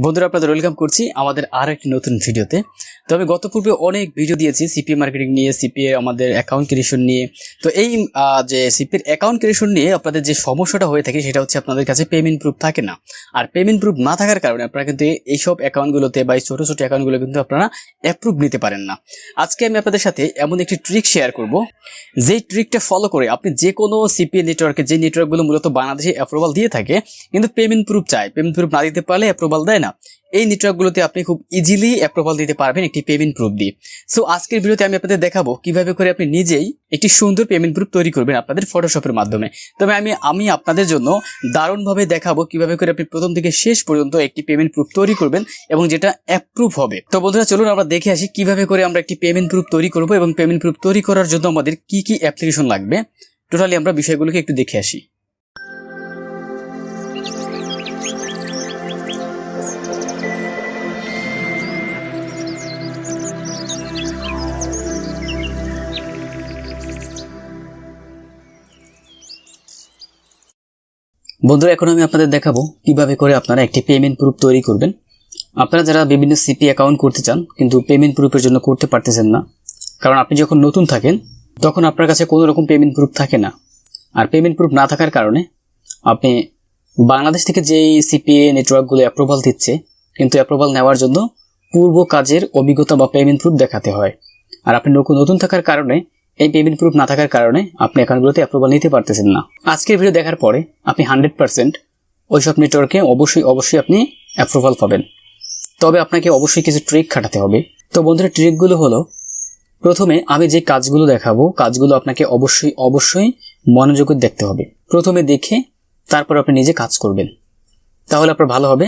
বন্ধুরা, আপনাদের ওয়েলকাম করছি আমাদের আরেকটি নতুন ভিডিওতে। তো আমি গত পূর্বে অনেক ভিডিও দিয়েছি সিপিএ মার্কেটিং নিয়ে, সিপিএ আমাদের অ্যাকাউন্ট ক্রিয়েশন নিয়ে। তো এই যে সিপিএর অ্যাকাউন্ট ক্রিয়েশন নিয়ে আপনাদের যে সমস্যাটা হয়ে থাকে সেটা হচ্ছে আপনাদের কাছে পেমেন্ট প্রুফ থাকে না। আর পেমেন্ট প্রুফ না থাকার কারণে আপনারা কিন্তু এইসব অ্যাকাউন্টগুলোতে বা এই ছোটো ছোটো অ্যাকাউন্টগুলো কিন্তু আপনারা অ্যাপ্রুভ নিতে পারেন না। আজকে আমি আপনাদের সাথে এমন একটি ট্রিক শেয়ার করব, যেই ট্রিকটা ফলো করে আপনি যে কোনো সিপিএ নেটওয়ার্কে, যে নেটওয়ার্কগুলো মূলত বাংলাদেশে অ্যাপ্রুভাল দিয়ে থাকে কিন্তু পেমেন্ট প্রুফ চায়, পেমেন্ট প্রুফ না দিতে পারলে অ্যাপ্রুভাল দেয় না, এই নেটওয়ার্কগুলোতে আপনি খুব ইজিলি অ্যাপ্রুভাল দিতে পারবেন একটি পেমেন্ট প্রুফ দিয়ে। সো আজকের ভিডিওতে আমি আপনাদের দেখাবো কিভাবে করে আপনি নিজেই একটি সুন্দর পেমেন্ট প্রুফ তৈরি করবেন আপনাদের ফটোশপের মাধ্যমে। তবে আমি আপনাদের জন্য দারুণভাবে দেখাবো কিভাবে করে আপনি প্রথম থেকে শেষ পর্যন্ত একটি পেমেন্ট প্রুফ তৈরি করবেন এবং যেটা অ্যাপ্রুভ হবে। তো বন্ধুরা, চলুন আমরা দেখে আসি কিভাবে করে আমরা একটি পেমেন্ট প্রুফ তৈরি করব এবং পেমেন্ট প্রুফ তৈরি করার জন্য আমাদের কি কি অ্যাপ্লিকেশন লাগবে। টোটালি আমরা বিষয়গুলোকে একটু দেখে আসি। বন্ধুরা, এখন আমি আপনাদের দেখাবো কিভাবে করে আপনারা একটি পেমেন্ট প্রুফ তৈরি করবেন। আপনারা যারা বিভিন্ন সিপি অ্যাকাউন্ট করতে চান কিন্তু পেমেন্ট প্রুফের জন্য করতে পারতেছেন না, কারণ আপনি যখন নতুন থাকেন তখন আপনার কাছে কোনো রকম পেমেন্ট প্রুফ থাকে না। আর পেমেন্ট প্রুফ না থাকার কারণে আপনি বাংলাদেশ থেকে যেই সিপিএ নেটওয়ার্কগুলো অ্যাপ্রুভাল দিচ্ছে কিন্তু অ্যাপ্রুভাল নেওয়ার জন্য পূর্ব কাজের অভিজ্ঞতা বা পেমেন্ট প্রুফ দেখাতে হয়। আর আপনি নতুন থাকার কারণে, এই পেমেন্ট প্রুফ না থাকার কারণে আপনি অ্যাকাউন্টগুলোতে অ্যাপ্রুভাল নিতে পারতেছেন না। আজকের ভিডিও দেখার পরে আপনি 100% ওইসব নেটওয়ার্কে অবশ্যই আপনি অ্যাপ্রুভাল পাবেন। তবে আপনাকে অবশ্যই কিছু ট্রিক খাটাতে হবে। তো বন্ধুরা, ট্রিকগুলো হলো, প্রথমে আমি যে কাজগুলো দেখাবো কাজগুলো আপনাকে অবশ্যই মনোযোগ দিয়ে দেখতে হবে। প্রথমে দেখে তারপর আপনি নিজে কাজ করবেন, তাহলে আপনার ভালো হবে।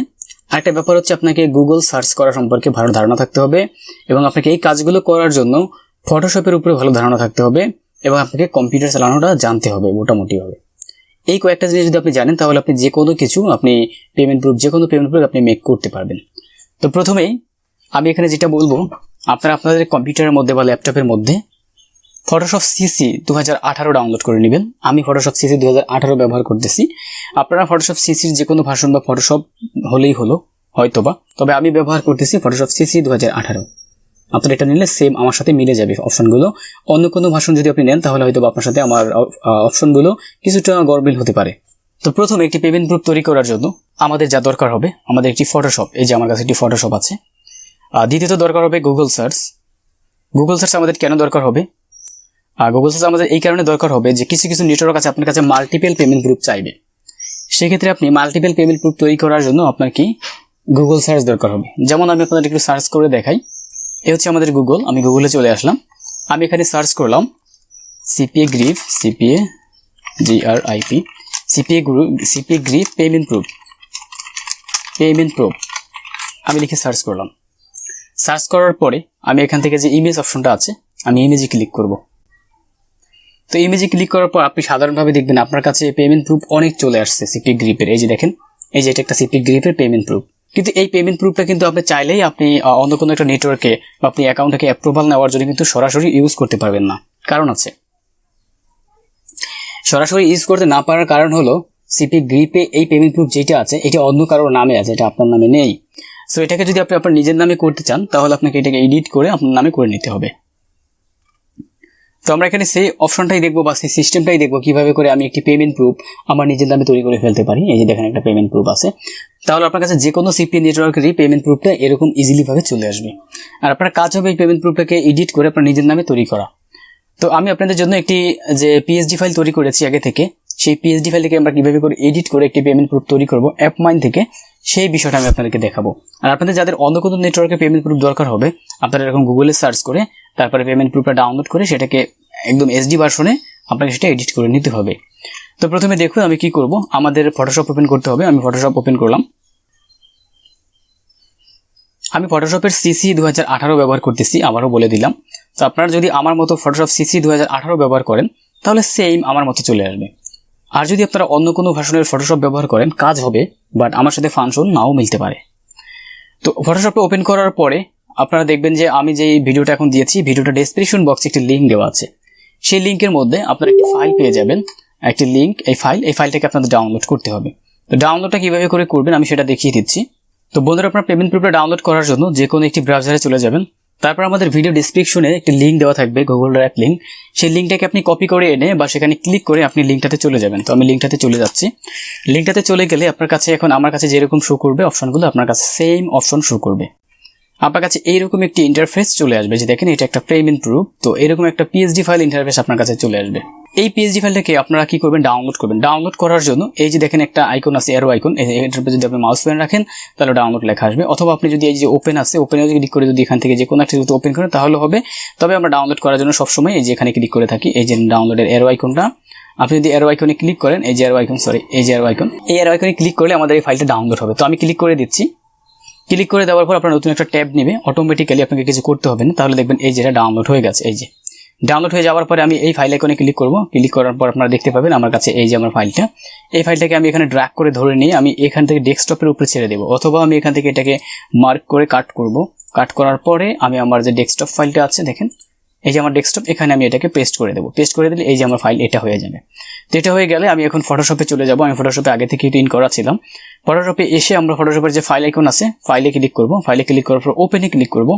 আরেকটা ব্যাপার হচ্ছে, আপনাকে গুগল সার্চ করা সম্পর্কে ভালো ধারণা থাকতে হবে এবং আপনাকে এই কাজগুলো করার জন্য ফটোশপের উপরে ভালো ধারণা থাকতে হবে এবং আপনাকে কম্পিউটার চালানোটা জানতে হবে মোটামুটি হবে। এই কয়েকটা জিনিস যদি আপনি জানেন তাহলে আপনি যে কোনো কিছু, আপনি পেমেন্ট প্রুফ, যে কোনো পেমেন্ট প্রুফ আপনি মেক করতে পারবেন। তো প্রথমেই আমি এখানে যেটা বলবো, আপনারা আপনাদের কম্পিউটারের মধ্যে বা ল্যাপটপের মধ্যে ফটোশপ সিসি 2018 ডাউনলোড করে নেবেন। আমি ফটোশপ সিসি 2018 ব্যবহার করতেছি। আপনারা ফটোশপ সিসির যে কোনো ভার্সন বা ফটোশপ হলেই হলো হয়তোবা, তবে আমি ব্যবহার করতেছি ফটোশপ সিসি 2018। আপনারা এটা নিলে সেম আমার সাথে মিলে যাবে অপশনগুলো। অন্য কোনো ভার্সন যদি আপনি নেন তাহলে হয়তো আপনার সাথে আমার অপশনগুলো কিছুটা গড়মিল হতে পারে। তো প্রথমে একটি পেমেন্ট প্রুফ তৈরি করার জন্য আমাদের যা দরকার হবে, আমাদের একটি ফটোশপ, এই যে আমার কাছে একটি ফটোশপ আছে। দ্বিতীয়ত দরকার হবে গুগল সার্চ। গুগল সার্চ আমাদের কেন দরকার হবে? গুগল সার্চ আমাদের এই কারণে দরকার হবে যে কিছু নেটওয়ার্ক আছে আপনার কাছে মাল্টিপল পেমেন্ট প্রুফ চাইবে। সেক্ষেত্রে আপনি মাল্টিপল পেমেন্ট প্রুফ তৈরি করার জন্য আপনার কি গুগল সার্চ দরকার হবে। যেমন আমি আপনাদের একটু সার্চ করে দেখাই। এ হচ্ছে আমাদের গুগল। আমি গুগলে চলে আসলাম। আমি এখানে সার্চ করলাম CPA grip, CPA GRIP, CPA grip payment proof আমি লিখে সার্চ করলাম। সার্চ করার পরে আমি এখান থেকে যে ইমেজ অপশনটা আছে, আমি ইমেজে ক্লিক করব। তো ইমেজে ক্লিক করার পর আপনি সাধারণভাবে দেখবেন আপনার কাছে পেমেন্ট প্রুফ অনেক চলে আসছে সিপিএ গ্রিপের। এই যে দেখেন, এই যে এটা একটা সিপিএ গ্রিপের পেমেন্ট প্রুফ। কিন্তু এই পেমেন্ট প্রুফটা কিন্তু আপনি চাইলেই আপনি অন্য কোনো একটা নেটওয়ার্কে বা আপনি অ্যাকাউন্ট থেকে অ্যাপ্রুভাল নেওয়ার জন্য কিন্তু সরাসরি ইউজ করতে পারবেন না। কারণ আছে, সরাসরি ইউজ করতে না পারার কারণ হলো সিপিএ গ্রিপে এই পেমেন্ট প্রুফ যেটা আছে এটা অন্য কারোর নামে আছে, এটা আপনার নামে নেই। সো এটাকে যদি আপনি আপনার নিজের নামে করতে চান তাহলে আপনাকে এটাকে এডিট করে আপনার নামে করে নিতে হবে। তো আমরা এখানে সেই অপশনটাই দেখবো বা সেই সিস্টেমটাই দেখবো কিভাবে করে আমি একটি পেমেন্ট প্রুফ আমার নিজের নামে তৈরি করে ফেলতে পারি। এই যে দেখেন, একটা পেমেন্ট প্রুফ আছে। তাহলে আপনার কাছে যে কোনো সিপিএ নেটওয়ার্কেরই পেমেন্ট প্রুফটা এরকম ইজিলি ভাবে চলে আসবে। আর আপনার কাজ হবে এই পেমেন্ট প্রুফটাকে এডিট করে আপনার নিজের নামে তৈরি করা। তো আমি আপনাদের জন্য একটি যে পিএসডি ফাইল তৈরি করেছি আগে থেকে, সেই পিএসডি ফাইলটাকে আমরা কিভাবে করে এডিট করে একটি পেমেন্ট প্রুফ তৈরি করব অ্যাপ মাইন থেকে, সেই বিষয়টা আমি আপনাদেরকে দেখাবো। আর আপনাদের যাদের অন্য কোনো নেটওয়ার্কে পেমেন্ট প্রুফ দরকার হবে, আপনারা এরকম গুগলে সার্চ করে তারপরে পেমেন্ট প্রুফটা ডাউনলোড করে সেটাকে একদম SD ভার্সনে আপনাকে সেটা এডিট করে নিতে হবে। তো প্রথমে দেখুন আমি কি করব, আমাদের ফটোশপ ওপেন করতে হবে। আমি ফটোশপ ওপেন করলাম। আমি ফটোশপের সিসি 2018 ব্যবহার করতেছি, আবারও বলে দিলাম। তো আপনারা যদি আমার মতো ফটোশপ সিসি 2018 ব্যবহার করেন তাহলে সেম আমার মতো চলে আসবে। আর যদি আপনারা অন্য কোনো ভার্সনের ফটোশপ ব্যবহার করেন কাজ হবে, বাট আমার সাথে ফাংশন নাও মিলতে পারে। তো ফটোশপটা ওপেন করার পরে আপনারা দেখবেন যে আমি যে ভিডিওটা এখন দিয়েছি, ভিডিওটা ডেসক্রিপশন বক্সে একটি লিঙ্ক দেওয়া আছে। সেই লিঙ্কের মধ্যে আপনারা একটি ফাইল পেয়ে যাবেন, একটি লিঙ্ক। এই ফাইলটাকে আপনাদের ডাউনলোড করতে হবে। তো ডাউনলোডটা কিভাবে করে করবেন আমি সেটা দেখিয়ে দিচ্ছি। তো বন্ধুরা, আপনার পেমেন্ট প্রুফটা ডাউনলোড করার জন্য যে কোনো একটি ব্রাউজারে চলে যাবেন। তারপর আমাদের ভিডিও ডেসক্রিপশনে একটি লিঙ্ক দেওয়া থাকবে, গুগল ড্রাইভ লিঙ্ক। সেই লিঙ্কটাকে আপনি কপি করে এনে বা সেখানে ক্লিক করে আপনি লিঙ্কটাতে চলে যাবেন। তো আমি লিঙ্কটাতে চলে যাচ্ছি। লিঙ্কটাতে চলে গেলে আপনার কাছে এখন আমার কাছে যেরকম শো করবে অপশনগুলো, আপনার কাছে সেম অপশন শো করবে। আপনার কাছে এইরকম একটি ইন্টারফেস চলে আসবে, যে দেখেন এটা একটা পেমেন্ট প্রুফ। তো এরকম একটা পিএসডি ফাইল ইন্টারফেস আপনার কাছে চলে আসবে। এই পিএসডি ফাইলটাকে আপনারা কি করবেন, ডাউনলোড করবেন। ডাউনলোড করার জন্য এই যে দেখেন একটা আইকন আছে, অ্যারো আইকন, এটার উপরে যদি আপনি মাউস পয়েন্ট রাখেন তাহলে ডাউনলোড লেখা আসবে। অথবা আপনি যদি এই যে ওপেন আছে, ওপেনে ক্লিক করে যদি এখান থেকে যে কোনো একটা যদি ওপেন করেন তাহলে হবে। তবে আমরা ডাউনলোড করার জন্য সবসময় এই যে এখানে ক্লিক করে থাকি, এই যে ডাউনলোডের অ্যারো আইকনটা। আপনি যদি অ্যারো আইকনে ক্লিক করেন, এই যে অ্যারো আইকন, এই যে অ্যারো আইকন, এই অ্যারো আইকনে ক্লিক করলে আমাদের এই ফাইলটা ডাউনলোড হবে। তো আমি ক্লিক করে দিচ্ছি। ক্লিক করে দেওয়ার পর আপনার নতুন একটা ট্যাব নেবে, অটোমেটিক্যালি আপনাকে কিছু করতে হবে না। তাহলে দেখবেন এই যেটা ডাউনলোড হয়ে গেছে। এই যে ডাউনলোড হয়ে যাওয়ার পরে আমি এই ফাইল আইকনে ক্লিক করব। ক্লিক করার পর আপনারা দেখতে পাবেন আমার কাছে এই যে আমার ফাইলটা। এই ফাইলটাকে আমি এখানে ড্র্যাগ করে ধরে নিয়ে আমি এখান থেকে ডেস্কটপের উপরে ছেড়ে দেবো, অথবা আমি এখান থেকে এটাকে মার্ক করে কাট করব। কাট করার পরে আমি আমার যে ডেস্কটপ ফাইলটা আছে, দেখেন এই যে আমার ডেস্কটপ, এখানে আমি এটাকে পেস্ট করে দেবো। পেস্ট করে দিলে এই যে আমার ফাইল এটা হয়ে যাবে। তো এটা হয়ে গেলে আমি এখন ফটোশপে চলে যাব। আমি ফটোশপে আগে থেকে ইন করা ছিলাম। ফটোশপে এসে আমরা ফটোশপের যে ফাইল আইকন আছে, ফাইলে ক্লিক করব। ফাইলে ক্লিক করার পর ওপেনে ক্লিক করব।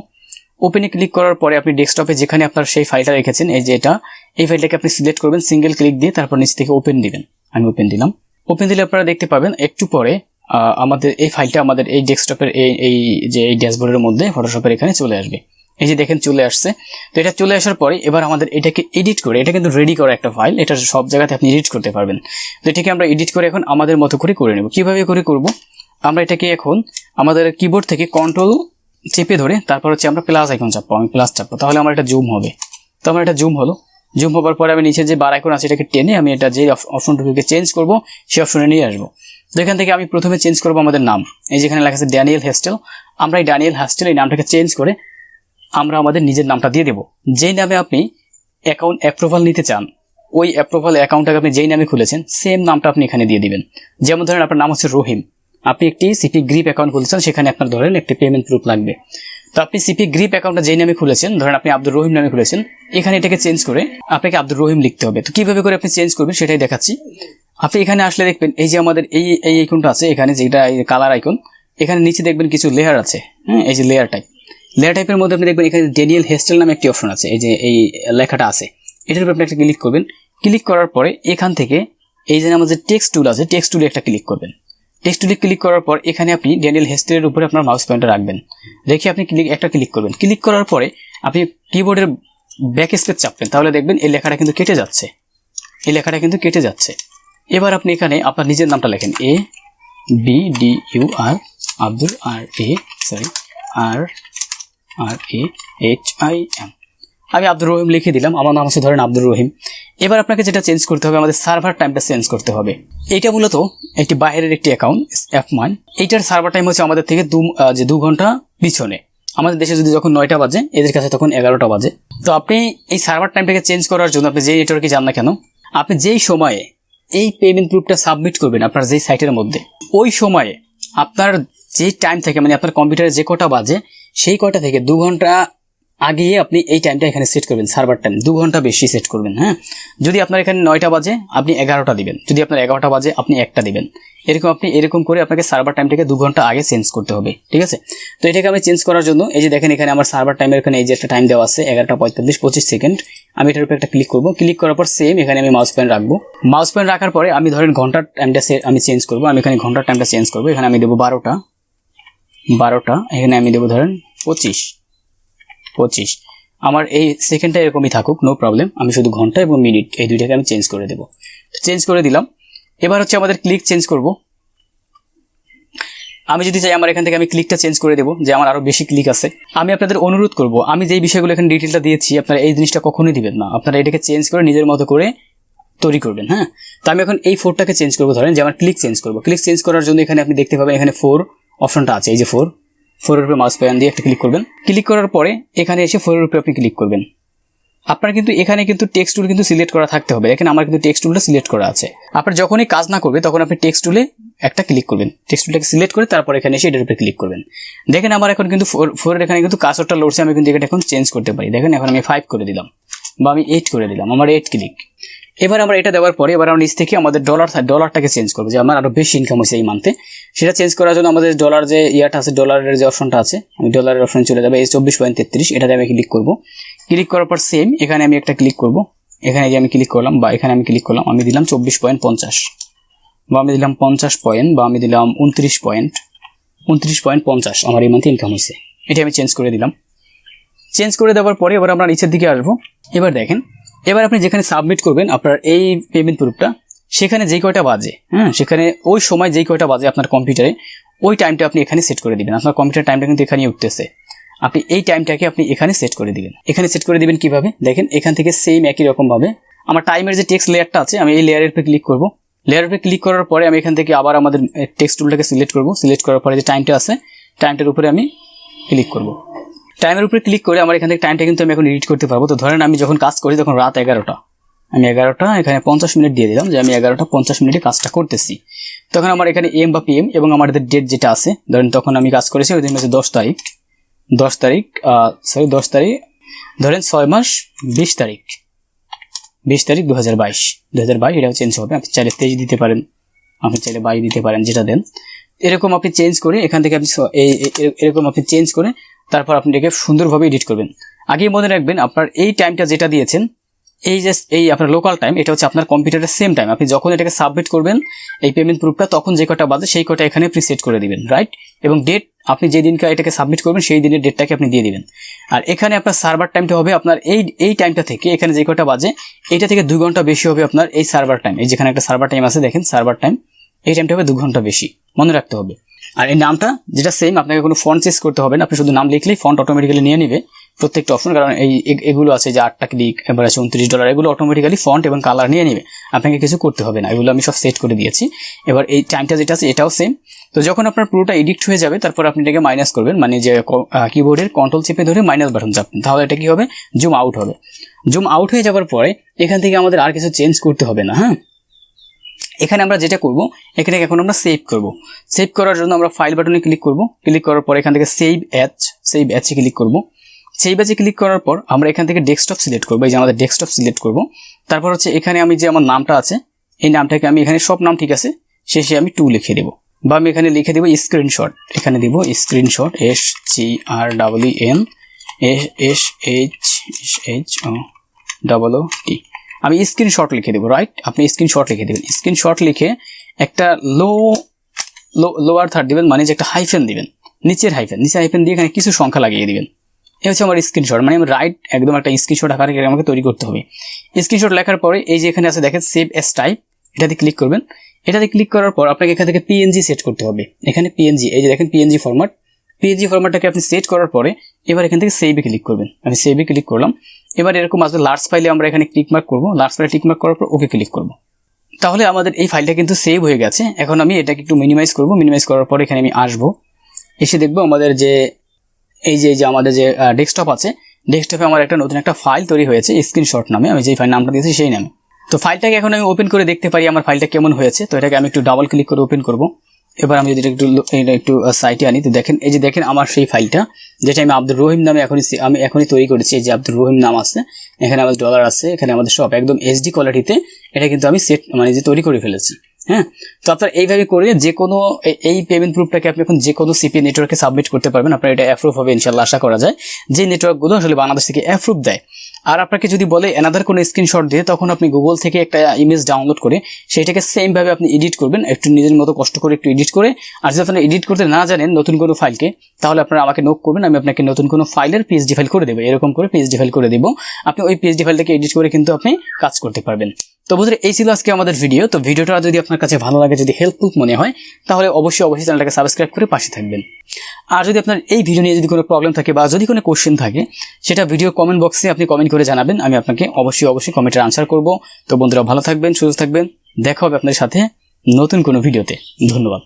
ওপেনে ক্লিক করার পরে আপনি ডেস্কটপে যেখানে আপনার সেই ফাইলটা রেখেছেন, এই যে এটা, এই ফাইলটাকে আপনি সিলেক্ট করবেন, সিঙ্গেল ক্লিক দিয়ে তারপর নিচ থেকে ওপেন দিবেন। আমি ওপেন দিলাম। ওপেন দিলে আপনারা দেখতে পাবেন একটু পরে আমাদের এই ফাইলটা আমাদের এই ডেস্কটপের এই ড্যাশবোর্ডের মধ্যে ফটোশপের এখানে চলে আসবে। এই যে দেখেন চলে আসছে। তো এটা চলে আসার পরে এবার আমাদের এটাকে এডিট করে, এটা কিন্তু রেডি করা একটা ফাইল, এটা সব জায়গাতে আপনি এডিট করতে পারবেন। তো এটাকে আমরা এডিট করে এখন আমাদের মতো করে নেব। কিভাবে করব, আমরা এটাকে এখন আমাদের কিবোর্ড থেকে কন্ট্রোল চেপে ধরে তারপর হচ্ছে আমরা প্লাস আইকন চাপবো। আমি প্লাস চাপবো, তাহলে আমার এটা জুম হবে। তো আমার এটা জুম হলো। জুম হওয়ার পরে আমি নিচে যে বার আইকন আছে এটাকে টেনে আমি এটা যে অপশনটুকুকে চেঞ্জ করব সেই অপশনে নিয়ে আসবো। তো এখান থেকে আমি প্রথমে চেঞ্জ করবো আমাদের নাম। এই যেখানে লেখা আছে ড্যানিয়েল হেস্টেল, আমরা এই ড্যানিয়েল হেস্টেল এই নামটাকে চেঞ্জ করে আমরা আমাদের নিজের নামটা দিয়ে দেবো। যেই নামে আপনি অ্যাকাউন্ট অ্যাপ্রুভাল নিতে চান, ওই অ্যাপ্রুভাল অ্যাকাউন্টটাকে আপনি যেই নামে খুলেছেন সেম নামটা আপনি এখানে দিয়ে দিবেন। যেমন ধরেন আপনার নাম হচ্ছে রহিম, আপনি একটি সিপি গ্রিপ অ্যাকাউন্ট খুলেছেন, সেখানে আপনার ধরেন একটি পেমেন্ট প্রুফ লাগবে। তো আপনি সিপি গ্রিপ অ্যাকাউন্টটা যেই নামে খুলেছেন, ধরেন আপনি আব্দুর রহিম নামে খুলেছেন, এখানে এটাকে চেঞ্জ করে আপনাকে আব্দুর রহিম লিখতে হবে। তো কিভাবে করে আপনি চেঞ্জ করবেন সেটাই দেখাচ্ছি। আপনি এখানে আসলে দেখবেন এই যে আমাদের এই আইকনটা আছে, এখানে যেটা কালার আইকন, এখানে নিচে দেখবেন কিছু লেয়ার আছে। হ্যাঁ, এই যে লেয়ার টাইপের মধ্যে আপনি দেখবেন এখানে ড্যানিয়েল হেস্টেল নামে একটি অপশন আছে, এই যে এই লেখাটা আছে, এটার উপর আপনি একটা ক্লিক করবেন। ক্লিক করার পরে এখান থেকে এই যে আমাদের টেক্সট টুল আছে, টেক্সট টুলে একটা ক্লিক করবেন। টেক্সট টুলে ক্লিক করার পর এখানে আপনি ড্যানিয়েল হেস্টেলের উপরে আপনার মাউস পয়েন্টার রাখবেন, রেখে আপনি ক্লিক করবেন। ক্লিক করার পরে আপনি কিবোর্ডের ব্যাক স্পেস চাপবেন, তাহলে দেখবেন এই লেখাটা কিন্তু কেটে যাচ্ছে। এবার আপনি এখানে আপনার নিজের নামটা লেখেন, ABDUR আব্দুল RAHIM। আমি আব্দুর রহিম লিখে দিলাম, আমার নাম হচ্ছে ধরেন আব্দুর রহিম। এবার আপনাকে যেটা চেঞ্জ করতে হবে, আমাদের সার্ভার টাইমটা চেঞ্জ করতে হবে। এটা মূলত একটি বাইরের একটি অ্যাকাউন্ট অ্যাপমান, এইটার সার্ভার টাইম হচ্ছে আমাদের থেকে 2 ঘন্টা পিছনে। আমাদের দেশে যদি যখন 9টা বাজে, এদের কাছে তখন 11টা বাজে। তো আপনি এই সার্ভার টাইমটাকে চেঞ্জ করার জন্য আপনি যেই নেটওয়ার্কে যান না কেন, আপনি যেই সময়ে এই পেমেন্ট প্রুফটা সাবমিট করবেন আপনার যেই সাইটের মধ্যে, ওই সময়ে আপনার যেই টাইম থেকে, মানে আপনার কম্পিউটারে যে কটা বাজে সেই কটা থেকে 2 ঘন্টা আগে আপনি এই টাইমটা এখানে সেট করবেন। সার্ভার টাইম 2 ঘন্টা বেশি সেট করবেন। হ্যাঁ, যদি আপনার এখানে 9টা বাজে আপনি 11টা দিবেন, যদি আপনার 11টা বাজে আপনি 1টা দিবেন। এরকম করে আপনাকে সার্ভার টাইমটাকে 2 ঘন্টা আগে চেঞ্জ করতে হবে। ঠিক আছে, তো এটাকে আমি চেঞ্জ করার জন্য এই যে দেখেন এখানে আমার সার্ভার টাইমের এখানে এই যে একটা টাইম দেওয়া আছে 11:45 সেকেন্ড। আমি এটার উপর একটা ক্লিক করব। ক্লিক করার পর সেম এখানে আমি মাউস পয়েন্ট রাখবো। মাউস পয়েন্ট রাখার পরে আমি ধরেন ঘন্টার টাইমটা আমি চেঞ্জ করবো। আমি এখানে ঘন্টার টাইমটা চেঞ্জ করবো। এখানে আমি দেবো 12টা। এখানে আমি দেবো ধরেন 25। আমার এই সেকেন্ডটা এরকমই থাকুক, নো প্রবলেম। আমি শুধু ঘন্টা এবং মিনিট এই দুইটাকে আমি চেঞ্জ করে দেবো। চেঞ্জ করে দিলাম। এবার হচ্ছে আমাদের ক্লিক চেঞ্জ করব। আমি যদি চাই আমার এখান থেকে আমি ক্লিকটা চেঞ্জ করে দেবো, যে আমার আরো বেশি ক্লিক আছে। আমি আপনাদের অনুরোধ করব, আমি যেই বিষয়গুলো এখানে ডিটেলটা দিয়েছি আপনারা এই জিনিসটা কখনোই দিবেন না, আপনারা এটাকে চেঞ্জ করে নিজের মতো করে তৈরি করবেন। হ্যাঁ, তো আমি এখন এই 4টাকে চেঞ্জ করবো। ধরেন যে আমার ক্লিক চেঞ্জ করবো। ক্লিক চেঞ্জ করার জন্য এখানে আপনি দেখতে পাবেন এখানে 4 অপশনটা আছে, এই যে 4 এর উপরে মাউস পয়েন্ট দিয়ে একটা ক্লিক করবেন। ক্লিক করার পরে এখানে এসে 4 এর উপরে আপনি ক্লিক করবেন। আপনার কিন্তু এখানে কিন্তু টেক্সট টুল কিন্তু সিলেক্ট করা থাকতে হবে। দেখেন আমার কিন্তু টেক্সট টুলটা সিলেক্ট করা আছে। আপনার যখনই কাজ না করবে তখন আপনি টেক্সট টুলে একটা ক্লিক করবেন, টেক্সট টুলটাকে সিলেক্ট করে তারপর এখানে এসে এটার উপরে ক্লিক করবেন। দেখেন আমার এখন কিন্তু 4 এর এখানে কিন্তু কার্সরটা লড়ছে। আমি কিন্তু এটা এখন চেঞ্জ করতে পারি। দেখেন এখন আমি 5 করে দিলাম বা আমি 8 করে দিলাম, আমার 8 ক্লিক। এবার আমরা এটা দেওয়ার পরে এবার আমরা নিচ থেকে আমাদের ডলারটাকে চেঞ্জ করবো, যে আমার আরো বেশি ইনকাম হয়েছে এই মান্থে। সেটা চেঞ্জ করার জন্য আমাদের ডলার যে ইয়াটা আছে, ডলারের যে অপশনটা আছে, আমি ডলারের অপশনে চলে যাবো, এই 24.33 এটাতে আমি ক্লিক করবো। ক্লিক করার পর সেম এখানে আমি একটা ক্লিক করবো, এখানে যে আমি ক্লিক করলাম বা এখানে আমি ক্লিক করলাম, আমি দিলাম 24.50 বা আমি দিলাম 50 পয়েন্ট বা আমি দিলাম 29.50 আমার এই মান্থে ইনকাম হয়েছে। এটা আমি চেঞ্জ করে দিলাম। চেঞ্জ করে দেওয়ার পরে এবার আমরা নিচের দিকে আসবো। এবার দেখেন, এবার আপনি যেখানে সাবমিট করবেন আপনার এই পেমেন্ট প্রুফটা, সেখানে যেই কয়টা বাজে, সেখানে ওই সময় যেই কয়টা বাজে আপনার কম্পিউটারে, ওই টাইমটা আপনি এখানে সেট করে দিবেন। আপনার কম্পিউটার টাইমটা কিন্তু এখানেই উঠতেছে, আপনি এই টাইমটাকে আপনি এখানে সেট করে দিবেন। এখানে সেট করে দিবেন কিভাবে দেখেন, এখান থেকে সেম একই রকম ভাবে আমার টাইমের যে টেক্সট লেয়ারটা আছে, আমি এই লেয়ারের উপরে ক্লিক করব। লেয়ারের উপরে ক্লিক করার পরে আমি এখান থেকে আবার আমাদের টেক্সট টুলটাকে সিলেক্ট করব। সিলেক্ট করার পরে যে টাইমটা আছে, টাইমটার উপরে আমি ক্লিক করব। টাইমের উপরে ক্লিক করে আমার এখান থেকে টাইমটা কিন্তু আমি এখন এডিট করতে পারবো। তো ধরেন আমি যখন কাজ করি তখন রাত 11টা, আমি 11টা এখানে 50 মিনিট দিয়ে দিলাম, যে আমি 11টা 50 মিনিটে কাজটা করতেছি। তখন আমার এখানে এম বা পিএম এবং আমাদের ডেট যেটা আছে, ধরেন তখন আমি কাজ করেছি ওই দিন হচ্ছে 10 তারিখ ধরেন 6 মাস 20 তারিখ 2022 এটা চেঞ্জ হবে। আপনি চাইলে 23 দিতে পারেন, আপনি চাইলে 22 দিতে পারেন, যেটা দেন। এরকম আপনি চেঞ্জ করে এখান থেকে আপনি এরকম আপনি চেঞ্জ করে তারপর আপনি এটাকে সুন্দরভাবে এডিট করবেন। আগেই মনে রাখবেন আপনার এই টাইমটা যেটা দিয়েছেন, এই আপনার লোকাল টাইম, এটা হচ্ছে আপনার কম্পিউটারের সেম টাইম। আপনি যখন এটাকে সাবমিট করবেন এই পেমেন্ট প্রুফটা, তখন যে কটা বাজে সেই কটা এখানে আপনি সেট করে দিবেন, রাইট। এবং ডেট আপনি যে দিনকে এটাকে সাবমিট করবেন সেই দিনের ডেটটাকে আপনি দিয়ে দিবেন। আর এখানে আপনার সার্ভার টাইমটা হবে আপনার এই টাইমটা থেকে, এখানে যে কটা বাজে এটা থেকে 2 ঘন্টা বেশি হবে আপনার এই সার্ভার টাইম। এই যেখানে একটা সার্ভার টাইম আছে দেখেন, সার্ভার টাইম, এই টাইমটা হবে 2 ঘন্টা বেশি, মনে রাখতে হবে। আর এই নামটা যেটা সেম, আপনাকে কোনো ফন্ট চেঞ্জ করতে হবে না, আপনি শুধু নাম লিখলেই ফন্ট অটোমেটিক্যালি নিয়ে নেবে প্রত্যেকটা অপশন। কারণ এগুলো আছে যে 8টা ক্লিক, এবার আছে $29, এগুলো অটোমেটিক্যালি ফন্ট এবং কালার নিয়ে নেবে, আপনাকে কিছু করতে হবে না, এগুলো আমি সব সেট করে দিয়েছি। এবার এই টাইমটা যেটা আছে এটাও সেম। তো যখন আপনার পুরোটা এডিট হয়ে যাবে তারপর আপনি এটাকে মাইনাস করবেন, মানে যে কিবোর্ডের কন্ট্রোল চেপে ধরে মাইনাস বাটন চাপবেন, তাহলে এটা কি হবে, জুম আউট হবে। জুম আউট হয়ে যাওয়ার পরে এখান থেকে আমাদের আর কিছু চেঞ্জ করতে হবে না। এখানে আমরা যেটা করব, এখানে এখন আমরা সেভ করব। সেভ করার জন্য আমরা ফাইল বাটনে ক্লিক করব। ক্লিক করার পর এখান থেকে সেভ অ্যাজে ক্লিক করব। সেভ অ্যাজে ক্লিক করার পর আমরা এখান থেকে ডেস্কটপ সিলেক্ট করব। এই যে আমাদের ডেস্কটপ সিলেক্ট করব। তারপর হচ্ছে এখানে আমি যে আমার নামটা আছে, এই নামটাকে আমি এখানে সব নাম ঠিক আছে, শেষে আমি 2 লিখে দেব, বা আমি এখানে লিখে দেব স্ক্রিনশট। এখানে দিব স্ক্রিনশট, SCRWN আমি স্ক্রিনশট লিখে দেবো, রাইট। আপনি স্ক্রিনশট লিখে দেবেন। স্ক্রিনশট লিখে একটা লোয়ার থার্ড দিবেন, মানে যে একটা হাইফেন দিবেন, নিচে হাইফেন দিয়ে এখানে কিছু সংখ্যা লাগিয়ে দিবেন। এই হচ্ছে আমার স্ক্রিনশট, মানে আমি রাইট একদম একটা স্ক্রিনশট আকারে আমাকে তৈরি করতে হবে। স্ক্রিনশট লেখার পরে এই যে এখানে আছে দেখেন সেভ এস টাইপ, এটাতে ক্লিক করবেন। এটাতে ক্লিক করার পর আপনাকে এখান থেকে পিএনজি সেট করতে হবে। এখানে পিএনজি, এই যে দেখেন পিএনজি ফরম্যাটটাকে আপনি সেট করার পরে এবার এখান থেকে সেভে ক্লিক করবেন। আমি সেভে ক্লিক করলাম। এবার এরকম আসবে লার্জ ফাইলে, আমরা এখানে ক্লিক মার্ক করবো। লার্জ ফাইলে ক্লিক মার্ক করার পর ওকে ক্লিক করব। তাহলে আমাদের এই ফাইলটা কিন্তু সেভ হয়ে গেছে। এখন আমি এটাকে একটু মিনিমাইজ করব। মিনিমাইজ করার পর এখানে আমি আসবো, এসে দেখবো আমাদের যে এই যে আমাদের যে ডেস্কটপ আছে, ডেস্কটপে আমার একটা নতুন একটা ফাইল তৈরি হয়েছে স্ক্রিনশট নামে, আমি যেই ফাইল নামটা দিয়েছি সেই নামে। তো ফাইলটাকে এখন আমি ওপেন করে দেখতে পারি আমার ফাইলটা কেমন হয়েছে। তো এটাকে আমি একটু ডাবল ক্লিক করে ওপেন করব। এবার আমি যদি একটু সাইটে আনি, তো দেখেন এই যে দেখেন আমার সেই ফাইলটা, যেটা আমি আব্দুর রহিম নামে এখনই তৈরি করেছি। এই যে আব্দুর রহিম নাম আছে, এখানে আমাদের ডলার আছে, এখানে আমাদের সব একদম এইচডি কোয়ালিটিতে এটা কিন্তু আমি যে তৈরি করে ফেলেছি। তো আপনার এইভাবে করে যে কোনো এই পেমেন্ট প্রুফটাকে আপনি এখন যে কোনো সিপিএ নেটওয়ার্কে সাবমিট করতে পারবেন। আপনার এটা অ্যাপ্রুভ হবে ইনশাআল্লাহ, আশা করা যায়। যে নেটওয়ার্কগুলো আসলে বাংলাদেশ থেকে অ্যাপ্রুভ দেয়। আর আপনাকে যদি বলে অ্যানাদার কোনো স্ক্রিনশট দিয়ে, তখন আপনি গুগল থেকে একটা ইমেজ ডাউনলোড করে সেটাকে সেম ভাবে আপনি এডিট করবেন, একটু নিজের মতো কষ্ট করে একটু এডিট করে। আর যদি আপনি এডিট করতে না জানেন নতুন কোনো ফাইলকে, তাহলে আপনারা আমাকে নোক করবেন, আমি আপনাকে নতুন কোনো ফাইলের পিএইচডি ফাইল করে দেবো। এরকম করে পিএইচডি ফাইল করে দেবো, আপনি ওই পিএইচডি ফাইলটাকে এডিট করে কিন্তু আপনি কাজ করতে পারবেন। তো বন্ধুরা, এই ছিল আজকে আমাদের ভিডিও। তো ভিডিওটা যদি আপনার কাছে ভালো লাগে, যদি হেল্পফুল মনে হয়, তাহলে অবশ্যই চ্যানেলটাকে সাবস্ক্রাইব করে পাশে থাকবেন। আর যদি আপনার এই ভিডিও নিয়ে যদি কোনো প্রবলেম থাকে বা যদি কোনো কোশ্চেন থাকে, সেটা ভিডিও কমেন্ট বক্সে আপনি কমেন্ট করে জানাবেন, আমি আপনাকে অবশ্যই কমেন্টের আনসার করব। তো বন্ধুরা, ভালো থাকবেন, সুস্থ থাকবেন, দেখা হবে আপনাদের সাথে নতুন কোনো ভিডিওতে। ধন্যবাদ।